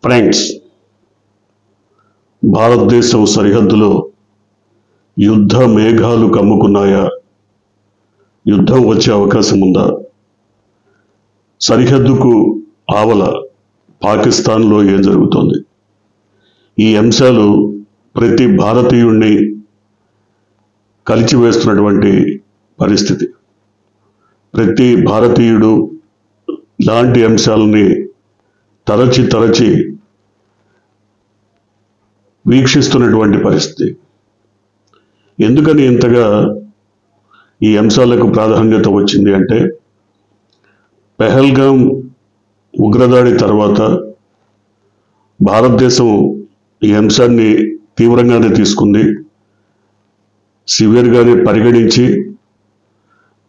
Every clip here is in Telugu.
ఫ్రెండ్స్, భారతదేశం సరిహద్దులో యుద్ధ మేఘాలు కమ్ముకున్నాయా? యుద్ధం వచ్చే అవకాశం ఉందా? సరిహద్దుకు ఆవల పాకిస్తాన్లో ఏం జరుగుతోంది? ఈ అంశాలు ప్రతి భారతీయుణ్ణి కలిచివేస్తున్నటువంటి పరిస్థితి. ప్రతి భారతీయుడు ఇలాంటి అంశాలని తరచి వీక్షిస్తున్నటువంటి పరిస్థితి. ఎందుకని ఇంతగా ఈ అంశాలకు ప్రాధాన్యత వచ్చింది అంటే, పెహల్గాం ఉగ్రదాడి తర్వాత భారతదేశం ఈ అంశాన్ని తీవ్రంగానే తీసుకుంది, సివియర్గానే పరిగణించి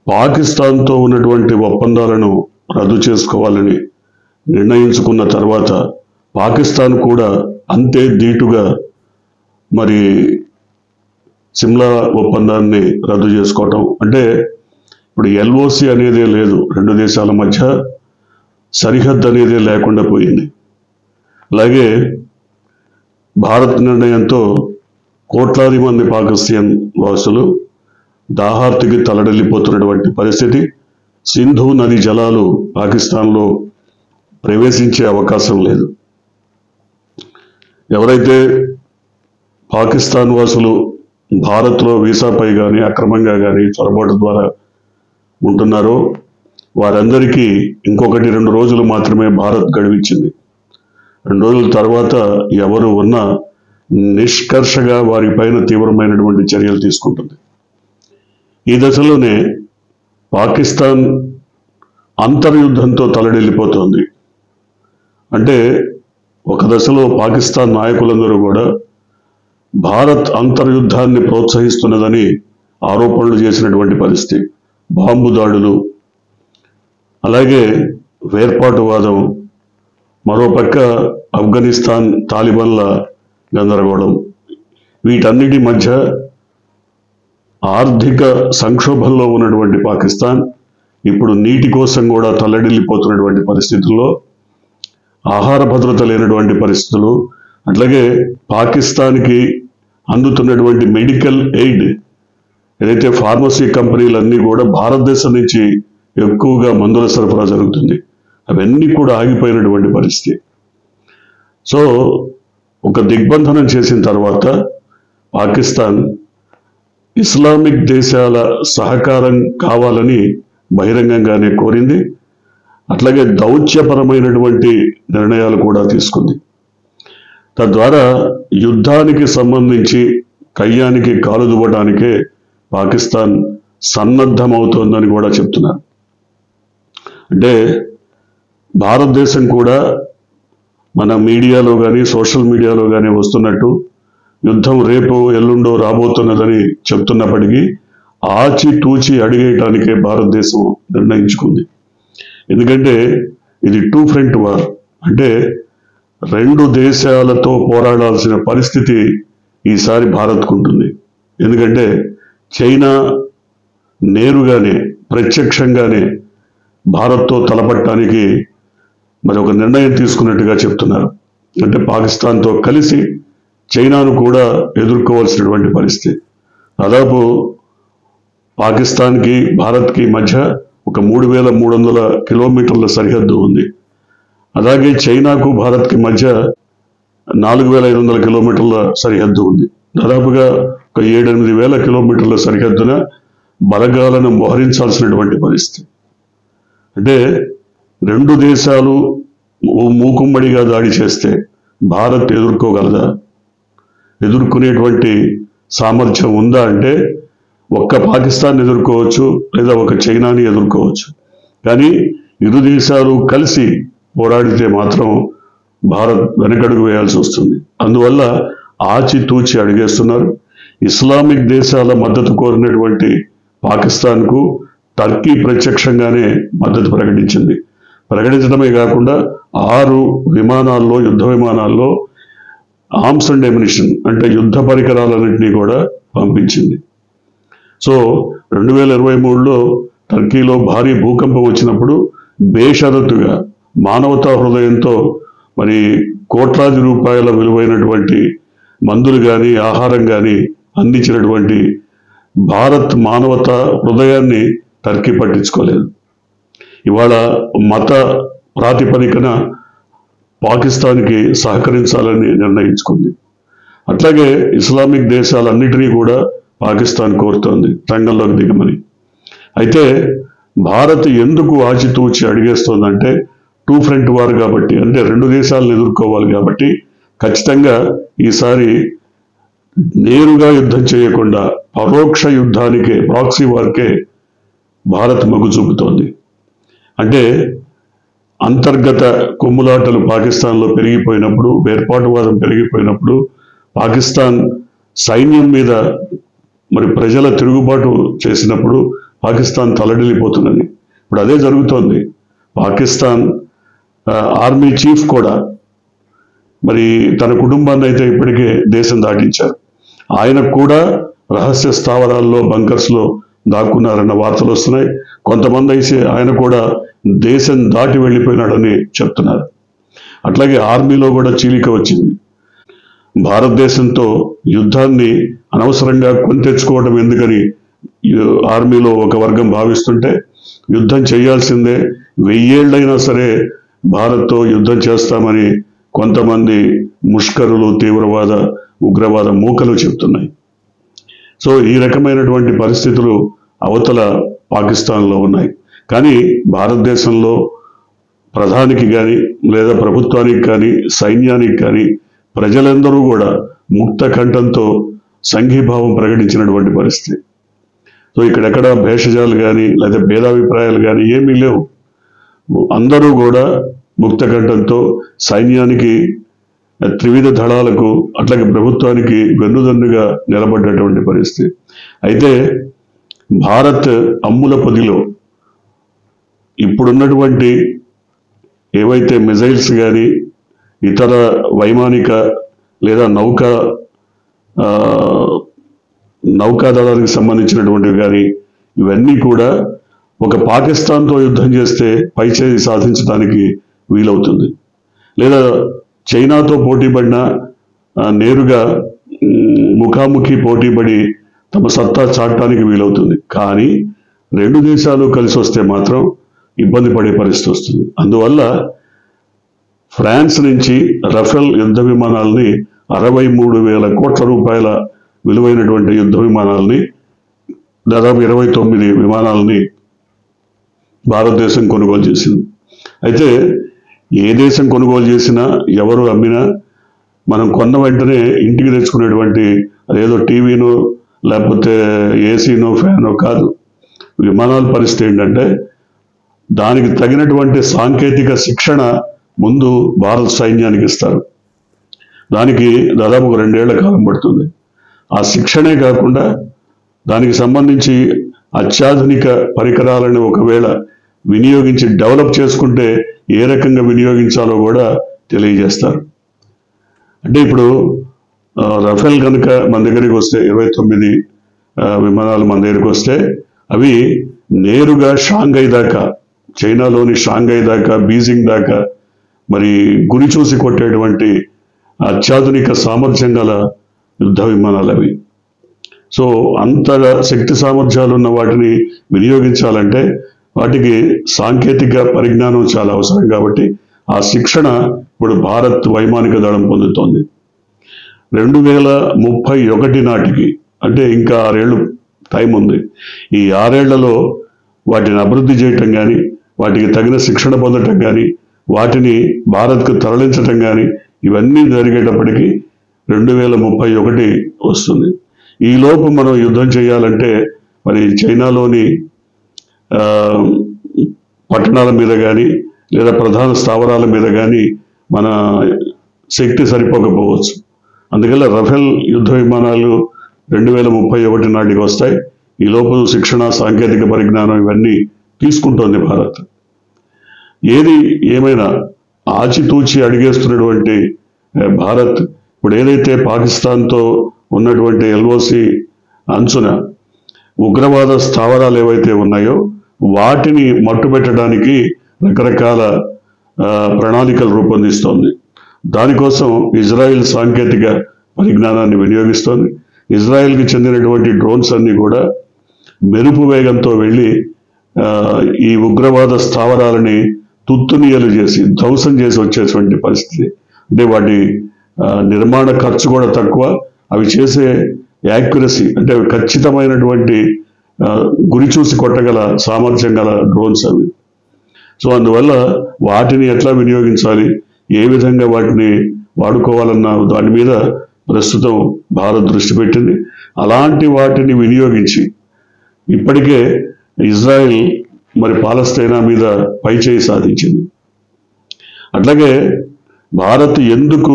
పాకిస్తాన్తో ఉన్నటువంటి ఒప్పందాలను రద్దు చేసుకోవాలని నిర్ణయించుకున్న తర్వాత పాకిస్తాన్ కూడా అంతే ధీటుగా మరి సిమ్లా ఒప్పందాన్ని రద్దు చేసుకోవటం. అంటే ఇప్పుడు ఎల్ఓసి అనేదే లేదు, రెండు దేశాల మధ్య సరిహద్దు అనేదే లేకుండా పోయింది. అలాగే భారత్ నిర్ణయంతో కోట్లాది మంది పాకిస్తాన్ వాసులు దాహార్తికి తలడెల్లిపోతున్నటువంటి పరిస్థితి. సింధు నది జలాలు పాకిస్తాన్లో ప్రవేశించే అవకాశం లేదు. ఎవరైతే పాకిస్తాన్ వాసులు భారత్లో వీసాపై కానీ అక్రమంగా కానీ చొరబాటు ద్వారా ఉంటున్నారో వారందరికీ ఇంకొకటి 2 రోజులు మాత్రమే భారత్ గడువిచ్చింది. 2 రోజుల తర్వాత ఎవరు ఉన్నా నిష్కర్షగా వారిపైన తీవ్రమైనటువంటి చర్యలు తీసుకుంటుంది. ఈ దశలోనే పాకిస్తాన్ అంతర్యుద్ధంతో తలడిల్లిపోతోంది. అంటే ఒక దశలో పాకిస్తాన్ నాయకులందరూ కూడా భారత్ అంతర్యుద్ధాన్ని ప్రోత్సహిస్తున్నదని ఆరోపణలు చేసినటువంటి పరిస్థితి. బాంబు దాడులు, అలాగే వేర్పాటువాదం, మరోపక్క ఆఫ్ఘనిస్తాన్ తాలిబాన్ల గందరగోళం, వీటన్నిటి మధ్య ఆర్థిక సంక్షోభంలో ఉన్నటువంటి పాకిస్తాన్ ఇప్పుడు నీటి కోసం కూడా తల్లడిల్లిపోతున్నటువంటి పరిస్థితుల్లో, ఆహార భద్రత లేనటువంటి పరిస్థితులు, అట్లాగే పాకిస్తాన్కి అందుతున్నటువంటి మెడికల్ ఎయిడ్, ఏదైతే ఫార్మసీ కంపెనీలన్నీ కూడా భారతదేశం నుంచి ఎక్కువగా మందుల సరఫరా జరుగుతుంది, అవన్నీ కూడా ఆగిపోయినటువంటి పరిస్థితి. సో ఒక దిగ్బంధనం చేసిన తర్వాత పాకిస్తాన్ ఇస్లామిక్ దేశాల సహకారం కావాలని బహిరంగంగానే కోరింది. అట్లాగే దౌత్యపరమైనటువంటి నిర్ణయాలు కూడా తీసుకుంది. తద్వారా యుద్ధానికి సంబంధించి కయ్యానికి కాలు దువ్వడానికే పాకిస్తాన్ సన్నద్ధమవుతోందని కూడా చెప్తున్నారు. అంటే భారతదేశం కూడా మన మీడియాలో కానీ సోషల్ మీడియాలో కానీ వస్తున్నట్టు యుద్ధం రేపు ఎల్లుండో రాబోతున్నదని చెప్తున్నప్పటికీ ఆచితూచి అడిగేయటానికే భారతదేశం నిర్ణయించుకుంది. ఎందుకంటే ఇది 2 ఫ్రంట్ వార్. అంటే 2 దేశాలతో పోరాడాల్సిన పరిస్థితి ఈసారి భారత్కు ఉంటుంది. ఎందుకంటే చైనా నేరుగానే ప్రత్యక్షంగానే భారత్తో తలపట్టడానికి మరి ఒక నిర్ణయం తీసుకున్నట్టుగా చెప్తున్నారు. అంటే పాకిస్తాన్తో కలిసి చైనాను కూడా ఎదుర్కోవాల్సినటువంటి పరిస్థితి. దాదాపు పాకిస్తాన్కి భారత్కి మధ్య ఒక 3300 కిలోమీటర్ల సరిహద్దు ఉంది. అలాగే చైనాకు భారత్కి మధ్య 4500 కిలోమీటర్ల సరిహద్దు ఉంది. దాదాపుగా ఒక 7-8 వేల కిలోమీటర్ల సరిహద్దున బలగాలను మోహరించాల్సినటువంటి పరిస్థితి. అంటే 2 దేశాలు మూకుమ్మడిగా దాడి చేస్తే భారత్ ఎదుర్కోగలదా? ఎదుర్కొనేటువంటి సామర్థ్యం ఉందా? అంటే ఒక్క పాకిస్తాన్ ఎదుర్కోవచ్చు, లేదా ఒక చైనాని ఎదుర్కోవచ్చు. కానీ 2 దేశాలు కలిసి పోరాడితే మాత్రం భారత్ వెనకడుగు వేయాల్సి వస్తుంది. అందువల్ల ఆచితూచి అడిగేస్తున్నారు. ఇస్లామిక్ దేశాల మద్దతు కోరినటువంటి పాకిస్తాన్కు టర్కీ ప్రత్యక్షంగానే మద్దతు ప్రకటించింది. ప్రకటించడమే కాకుండా 6 విమానాల్లో, యుద్ధ విమానాల్లో ఆర్మ్స్ అండ్ ఎమ్యునిషన్ అంటే యుద్ధ పరికరాలన్నింటినీ కూడా పంపించింది. సో 2023లో టర్కీలో భారీ భూకంపం వచ్చినప్పుడు బేషరతుగా మానవతా హృదయంతో మరి కోట్లాది రూపాయల విలువైనటువంటి మందులు కానీ ఆహారం కానీ అందించినటువంటి భారత్ మానవత హృదయాన్ని టర్కీ పట్టించుకోలేదు. ఇవాళ మత ప్రాతిపదికన పాకిస్తాన్కి సహకరించాలని నిర్ణయించుకుంది. అట్లాగే ఇస్లామిక్ దేశాలన్నిటినీ కూడా పాకిస్తాన్ కోరుతోంది రంగంలోకి దిగమని. అయితే భారత్ ఎందుకు ఆచితూచి అడిగేస్తోందంటే టూ ఫ్రంట్ వార్ కాబట్టి, అంటే రెండు దేశాలను ఎదుర్కోవాలి కాబట్టి ఖచ్చితంగా ఈసారి నేరుగా యుద్ధం చేయకుండా పరోక్ష యుద్ధానికే, ప్రాక్సీ వార్కే భారత్ మొగ్గు చూపుతోంది. అంటే అంతర్గత కొమ్ములాటలు పాకిస్తాన్లో పెరిగిపోయినప్పుడు, వేర్పాటువాదం పెరిగిపోయినప్పుడు, పాకిస్తాన్ సైన్యం మీద మరి ప్రజల తిరుగుబాటు చేసినప్పుడు పాకిస్తాన్ తలడిల్లిపోతున్నది. ఇప్పుడు అదే జరుగుతోంది. పాకిస్తాన్ ఆర్మీ చీఫ్ కూడా మరి తన కుటుంబాన్ని అయితే ఇప్పటికే దేశం దాటించారు. ఆయనకు కూడా రహస్య స్థావరాల్లో, బంకర్స్లో దాక్కున్నారన్న వార్తలు వస్తున్నాయి. కొంతమంది అయితే ఆయన కూడా దేశం దాటి వెళ్ళిపోయినాడని చెప్తున్నారు. అట్లాగే ఆర్మీలో కూడా చీలిక వచ్చింది. భారతదేశంతో యుద్ధాన్ని అనవసరంగా కొని తెచ్చుకోవడం ఎందుకని ఆర్మీలో ఒక వర్గం భావిస్తుంటే, యుద్ధం చేయాల్సిందే, 1000 ఏళ్ళైనా సరే భారత్తో యుద్ధం చేస్తామని కొంతమంది ముష్కరులు, తీవ్రవాద, ఉగ్రవాద మూకలు చెప్తున్నాయి. సో ఈ రకమైనటువంటి పరిస్థితులు అవతల పాకిస్తాన్లో ఉన్నాయి. కానీ భారతదేశంలో ప్రధానికి కానీ లేదా ప్రభుత్వానికి కానీ సైన్యానికి కానీ ప్రజలందరూ కూడా ముక్త కంఠంతో సంఘీభావం ప్రకటించినటువంటి పరిస్థితి. సో ఇక్కడెక్కడ భేషజాలు కానీ లేదా భేదాభిప్రాయాలు కానీ ఏమీ లేవు. అందరూ కూడా ముక్త కంఠంతో సైన్యానికి, త్రివిధ దళాలకు, అట్లాగే ప్రభుత్వానికి వెన్నుదన్నుగా నిలబడ్డటువంటి పరిస్థితి. అయితే భారత్ అమ్ముల పొదిలో ఇప్పుడున్నటువంటి ఏవైతే మిజైల్స్ కానీ ఇతర వైమానిక లేదా నౌకాదళానికి సంబంధించినటువంటివి కానీ ఇవన్నీ కూడా ఒక పాకిస్తాన్తో యుద్ధం చేస్తే పైచేయి సాధించడానికి వీలవుతుంది. లేదా చైనాతో పోటీపడినా నేరుగా ముఖాముఖి పోటీపడి తమ సత్తా చాటడానికి వీలవుతుంది. కానీ రెండు దేశాలు కలిసి వస్తే మాత్రం ఇబ్బంది పడే పరిస్థితి వస్తుంది. అందువల్ల ఫ్రాన్స్ నుంచి రఫేల్ యుద్ధ విమానాలని 63,000 కోట్ల రూపాయల విలువైనటువంటి యుద్ధ విమానాలని, దాదాపు 29 విమానాలని భారతదేశం కొనుగోలు చేసింది. అయితే ఏ దేశం కొనుగోలు చేసినా, ఎవరు అమ్మినా, మనం కొన్న వెంటనే ఇంటికి తెచ్చుకునేటువంటి అదేదో టీవీనో లేకపోతే ఏసీనో ఫ్యానో కాదు. విమానాల పరిస్థితి ఏంటంటే దానికి తగినటువంటి సాంకేతిక శిక్షణ ముందు భారత సైన్యానికి ఇస్తారు. దానికి దాదాపు 2 ఏళ్ల కాలం పడుతుంది. ఆ శిక్షణే కాకుండా దానికి సంబంధించి అత్యాధునిక పరికరాలను ఒకవేళ వినియోగించి డెవలప్ చేసుకుంటే ఏ రకంగా వినియోగించాలో కూడా తెలియజేస్తారు. అంటే ఇప్పుడు రఫేల్ కనుక మన దగ్గరికి వస్తే 29 విమానాలు మన దగ్గరికి వస్తే అవి నేరుగా షాంఘై దాకా, చైనాలోని షాంఘై దాకా, బీజింగ్ దాకా మరి గురి చూసి కొట్టేటువంటి అత్యాధునిక సామర్థ్యం గల యుద్ధ విమానాలు అవి. సో అంత శక్తి సామర్థ్యాలు ఉన్న వాటిని వినియోగించాలంటే వాటికి సాంకేతిక పరిజ్ఞానం చాలా అవసరం. కాబట్టి ఆ శిక్షణ ఇప్పుడు భారత్ వైమానిక దళం పొందుతోంది. 2031 నాటికి, అంటే ఇంకా 6 ఏళ్ళు టైం ఉంది. ఈ 6 ఏళ్లలో వాటిని అభివృద్ధి చేయటం కానీ, వాటికి తగిన శిక్షణ పొందటం కానీ, వాటిని భారత్కు తరలించటం కానీ ఇవన్నీ జరిగేటప్పటికీ 2031 వస్తుంది. ఈ లోపు మనం యుద్ధం చేయాలంటే మరి చైనాలోని పట్టణాల మీద కానీ లేదా ప్రధాన స్థావరాల మీద కానీ మన శక్తి సరిపోకపోవచ్చు. అందువల్ల రఫేల్ యుద్ధ విమానాలు 2031 నాటికి వస్తాయి. ఈ లోపు శిక్షణ, సాంకేతిక పరిజ్ఞానం ఇవన్నీ తీసుకుంటోంది భారత్. ఏది ఏమైనా ఆచితూచి అడిగేస్తున్నటువంటి భారత్ ఇప్పుడు ఏదైతే పాకిస్తాన్తో ఉన్నటువంటి ఎల్ఓసి అంచున ఉగ్రవాద స్థావరాలు ఏవైతే ఉన్నాయో వాటిని మట్టుబెట్టడానికి రకరకాల ప్రణాళికలు రూపొందిస్తోంది. దానికోసం ఇజ్రాయెల్ సాంకేతిక పరిజ్ఞానాన్ని వినియోగిస్తోంది. ఇజ్రాయెల్కి చెందినటువంటి డ్రోన్స్ అన్నీ కూడా మెరుపు వేగంతో వెళ్ళి ఈ ఉగ్రవాద స్థావరాలని తుత్తునియలు చేసి ధ్వంసం చేసి వచ్చేటువంటి పరిస్థితి. అంటే వాటి నిర్మాణ ఖర్చు కూడా తక్కువ, అవి చేసే యాక్యురసీ అంటే ఖచ్చితమైనటువంటి గురి చూసి కొట్టగల సామర్థ్యం గల డ్రోన్స్ అవి. సో అందువల్ల వాటిని ఎట్లా వినియోగించాలి, ఏ విధంగా వాటిని వాడుకోవాలన్న దాని మీద ప్రస్తుతం భారత్ దృష్టి పెట్టింది. అలాంటి వాటిని వినియోగించి ఇప్పటికే ఇజ్రాయెల్ మరి పాలస్తీనా మీద పైచేయి సాధించింది. అట్లాగే భారత్ ఎందుకు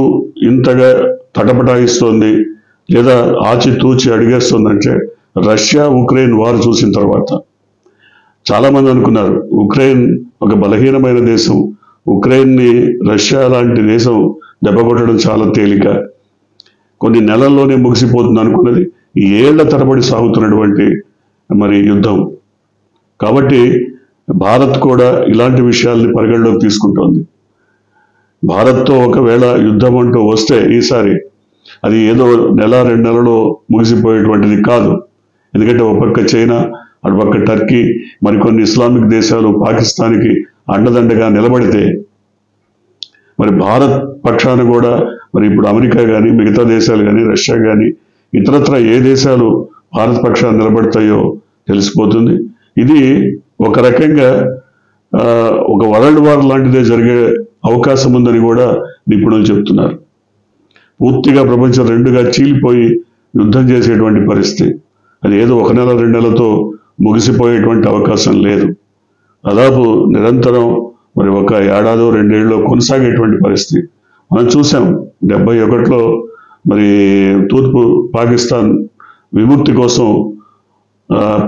ఇంతగా తటపటాయిస్తోంది లేదా ఆచితూచి అడిగేస్తుందంటే రష్యా ఉక్రెయిన్ వార్ చూసిన తర్వాత చాలామంది అనుకున్నారు ఉక్రెయిన్ ఒక బలహీనమైన దేశం, ఉక్రెయిన్ని రష్యా లాంటి దేశం దెబ్బకొట్టడం చాలా తేలిక, కొన్ని నెలల్లోనే ముగిసిపోతుంది అనుకున్నది ఏళ్ల తరబడి సాగుతున్నటువంటి మరి యుద్ధం. కాబట్టి భారత్ కూడా ఇలాంటి విషయాల్ని పరిగణలోకి తీసుకుంటోంది. భారత్తో ఒకవేళ యుద్ధం అంటూ వస్తే ఈసారి అది ఏదో నెల 2 నెలలో ముగిసిపోయేటువంటిది కాదు. ఎందుకంటే ఒక పక్క చైనా, అటుపక్క టర్కీ, మరికొన్ని ఇస్లామిక్ దేశాలు పాకిస్తాన్కి అండదండగా నిలబడితే మరి భారత్ పక్షాన కూడా మరి ఇప్పుడు అమెరికా కానీ మిగతా దేశాలు కానీ రష్యా కానీ ఇతరత్ర ఏ దేశాలు భారత్ పక్షాన నిలబడతాయో తెలిసిపోతుంది. ఇది ఒక రకంగా ఒక వరల్డ్ వార్ లాంటిదే జరిగే అవకాశం ఉందని కూడా నిపుణులు చెప్తున్నారు. పూర్తిగా ప్రపంచం 2గా చీలిపోయి యుద్ధం చేసేటువంటి పరిస్థితి, అది ఏదో 1 నెల 2 నెలలతో ముగిసిపోయేటువంటి అవకాశం లేదు. దాదాపు నిరంతరం మరి 1 ఏడాదో 2 ఏళ్ళలో కొనసాగేటువంటి పరిస్థితి మనం చూసాం. 71లో మరి తూర్పు పాకిస్తాన్ విముక్తి కోసం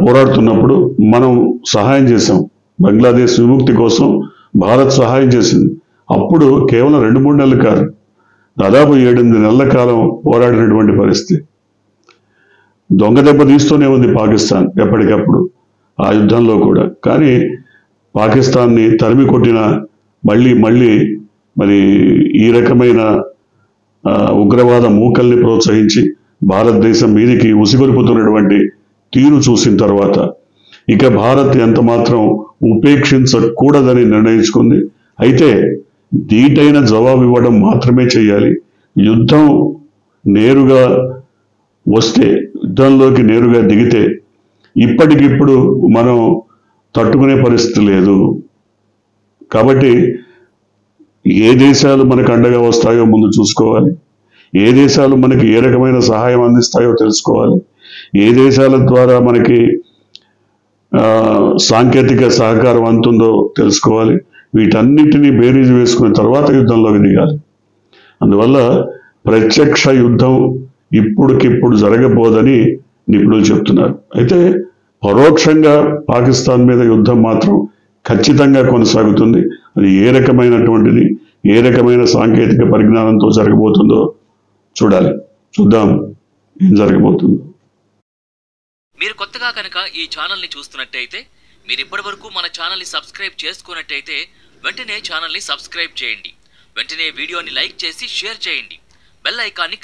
పోరాడుతున్నప్పుడు మనం సహాయం చేశాం. బంగ్లాదేశ్ విముక్తి కోసం భారత్ సహాయం చేసింది. అప్పుడు కేవలం 2-3 నెలలు కాదు, దాదాపు 7-8 నెలల కాలం పోరాడినటువంటి పరిస్థితి. దొంగ దెబ్బ తీస్తూనే ఉంది పాకిస్తాన్ ఎప్పటికప్పుడు ఆ యుద్ధంలో కూడా. కానీ పాకిస్తాన్ని తరిమి కొట్టిన మళ్ళీ మరి ఈ రకమైన ఉగ్రవాద మూకల్ని ప్రోత్సహించి భారతదేశం మీదికి ఉసిగొలుపుతున్నటువంటి తీరు చూసిన తర్వాత ఇక భారత్ ఎంత మాత్రం ఉపేక్షించకూడదని నిర్ణయించుకుంది. అయితే దీటైన జవాబు ఇవ్వడం మాత్రమే చేయాలి. యుద్ధం నేరుగా వస్తే, యుద్ధంలోకి నేరుగా దిగితే ఇప్పటికిప్పుడు మనం తట్టుకునే పరిస్థితి లేదు. కాబట్టి ఏ దేశాలు మనకు అండగా వస్తాయో ముందు చూసుకోవాలి, ఏ దేశాలు మనకి ఏ రకమైన సహాయం అందిస్తాయో తెలుసుకోవాలి, ఏ దేశాల ద్వారా మనకి సాంకేతిక సహకారం అందుతుందో తెలుసుకోవాలి. వీటన్నిటినీ బేరీజు వేసుకున్న తర్వాత యుద్ధంలోకి దిగాలి. అందువల్ల ప్రత్యక్ష యుద్ధం ఇప్పటికిప్పుడు జరగబోదని నిపుణులు చెప్తున్నారు. అయితే పరోక్షంగా పాకిస్తాన్ మీద యుద్ధం మాత్రం ఖచ్చితంగా కొనసాగుతుంది. అది ఏ రకమైనటువంటిది, ఏ రకమైన సాంకేతిక పరిజ్ఞానంతో జరగబోతుందో చూద్దాం ఏం జరగబోతుందో. మీరు కొత్తగా కనుక ఈ ఛానల్ని చూస్తున్నట్టయితే, మీరు ఇప్పటివరకు మన ఛానల్ని సబ్స్క్రైబ్ చేసుకున్నట్టయితే వెంటనే ఛానల్ని సబ్స్క్రైబ్ చేయండి. వెంటనే వీడియోని లైక్ చేసి షేర్ చేయండి. బెల్ ఐకాన్ని